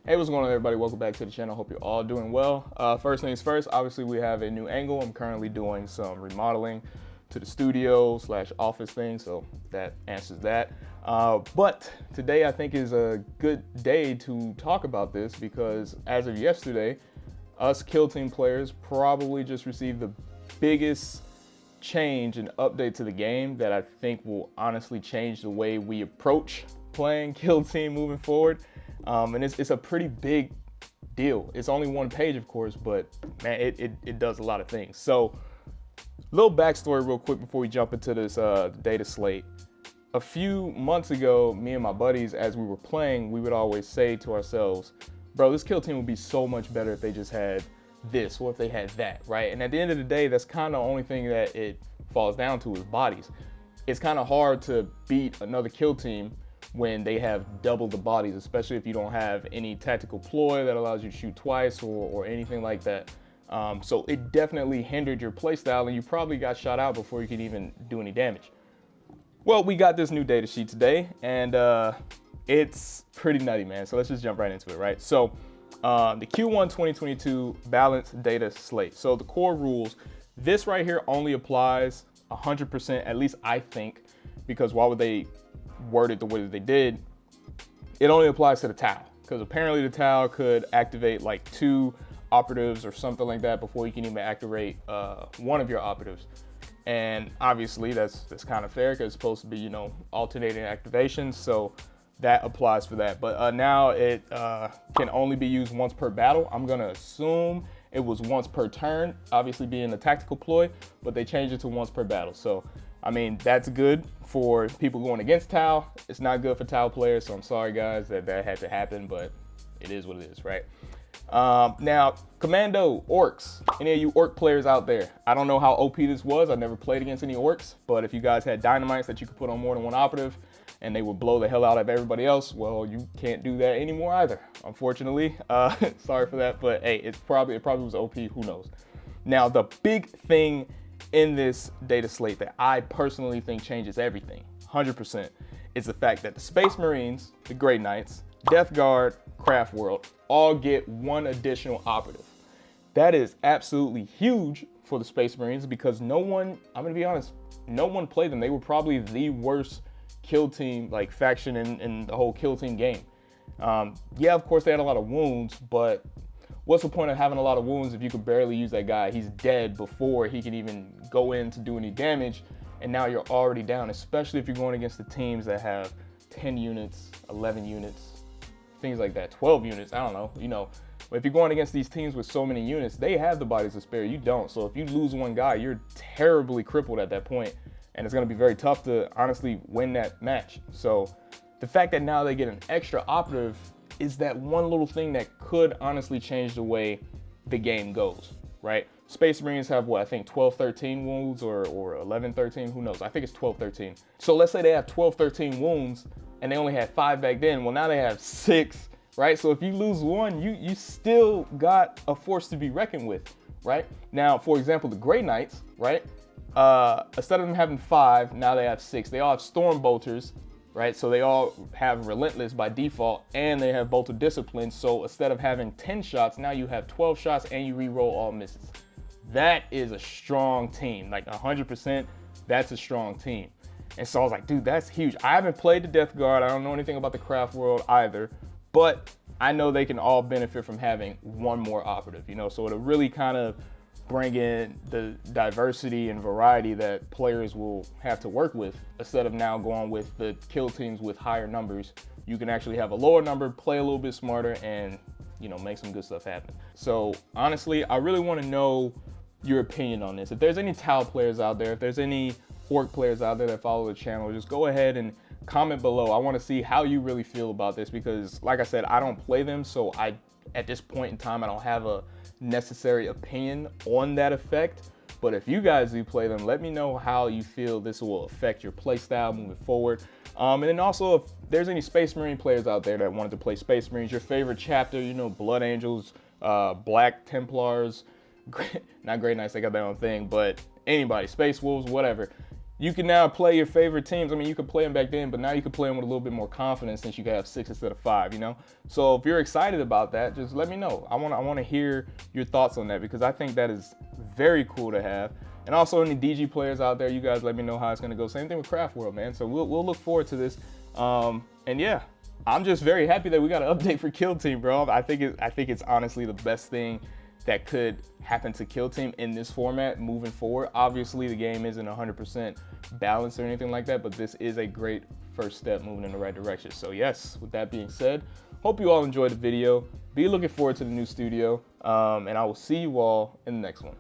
Hey, what's going on, everybody? Welcome back to the channel. Hope you're all doing well. First things first, obviously we have a new angle. I'm currently doing some remodeling to the studio / office thing, so that answers that. But today I think is a good day to talk about this because as of yesterday, us Kill Team players probably just received the biggest change and update to the game that I think will honestly change the way we approach playing Kill Team moving forward. And it's a pretty big deal. It's only one page, of course, but man, it does a lot of things. So, little backstory real quick before we jump into this DataSlate. A few months ago, me and my buddies, as we were playing, we would always say to ourselves, bro, this Kill Team would be so much better if they just had this or if they had that, right? And at the end of the day, that's kind of the only thing that it falls down to is bodies. It's kind of hard to beat another Kill Team when they have double the bodies, especially if you don't have any tactical ploy that allows you to shoot twice or anything like that. So it definitely hindered your playstyle and you probably got shot out before you could even do any damage. Well, we got this new data sheet today and it's pretty nutty, man. So let's just jump right into it, right? So the Q1 2022 balance data slate. So the core rules, this right here only applies 100%, at least I think, because why would they word it the way that they did? It only applies to the Tau, because apparently the Tau could activate like 2 operatives or something like that before you can even activate one of your operatives. And obviously that's kind of fair because it's supposed to be, you know, alternating activations, so that applies for that. But now it can only be used once per battle. I'm gonna assume it was once per turn, obviously being a tactical ploy, but they changed it to once per battle. So I mean, that's good for people going against Tau. It's not good for Tau players, so I'm sorry guys that had to happen, but it is what it is, right? Now, Commando, Orcs, any of you Orc players out there, I don't know how OP this was. I never played against any Orcs, but if you guys had dynamites that you could put on more than one operative and they would blow the hell out of everybody else, well, you can't do that anymore either, unfortunately. Sorry for that, but hey, it probably was OP, who knows? Now, the big thing in this data slate that I personally think changes everything, 100%, is the fact that the Space Marines, the Grey Knights, Death Guard, Craft World all get 1 additional operative. That is absolutely huge for the Space Marines because no one, I'm gonna be honest, no one played them. They were probably the worst Kill Team, like faction in the whole Kill Team game. Yeah, of course they had a lot of wounds, but what's the point of having a lot of wounds if you could barely use that guy? He's dead before he can even go in to do any damage, and now you're already down, especially if you're going against the teams that have 10 units, 11 units, things like that, 12 units, I don't know, you know. But if you're going against these teams with so many units, they have the bodies to spare, you don't. So if you lose one guy, you're terribly crippled at that point, and it's gonna be very tough to honestly win that match. So the fact that now they get an extra operative is that one little thing that could honestly change the way the game goes, right? Space Marines have what, I think 12, 13 wounds or 11, 13, who knows? I think it's 12, 13. So let's say they have 12, 13 wounds and they only had 5 back then. Well, now they have 6, right? So if you lose one, you still got a force to be reckoned with, right? Now, for example, the Grey Knights, right? Instead of them having 5, now they have 6. They all have Storm Bolters, right? So they all have Relentless by default and they have Bolt of Discipline. So instead of having 10 shots, now you have 12 shots and you re-roll all misses. That is a strong team, like 100%, that's a strong team. And so I was like, dude, that's huge. I haven't played the Death Guard. I don't know anything about the Craft World either, but I know they can all benefit from having 1 more operative, you know? So it'll really kind of bring in the diversity and variety that players will have to work with instead of now going with the kill teams with higher numbers. You can actually have a lower number, play a little bit smarter, and you know, make some good stuff happen. So honestly, I really want to know your opinion on this. If there's any Tau players out there, if there's any Orc players out there that follow the channel, just go ahead and comment below. I want to see how you really feel about this because like I said, I don't play them, so at this point in time, I don't have a necessary opinion on that effect. But if you guys do play them, let me know how you feel this will affect your play style moving forward. And then also, if there's any Space Marine players out there that wanted to play Space Marines, your favorite chapter, you know, Blood Angels, Black Templars, not Grey Knights, they got their own thing, but anybody, Space Wolves, whatever. you can now play your favorite teams. I mean, you could play them back then, but now you can play them with a little bit more confidence since you can have 6 instead of 5, you know? So if you're excited about that, just let me know. I wanna hear your thoughts on that because I think that is very cool to have. And also any DG players out there, you guys let me know how it's gonna go. Same thing with Craft World, man. So we'll look forward to this. And yeah, I'm just very happy that we got an update for Kill Team, bro. I think it's honestly the best thing that could happen to Kill Team in this format moving forward. Obviously, the game isn't 100% balanced or anything like that, but this is a great first step moving in the right direction. So yes, with that being said, hope you all enjoyed the video. Be looking forward to the new studio, and I will see you all in the next one.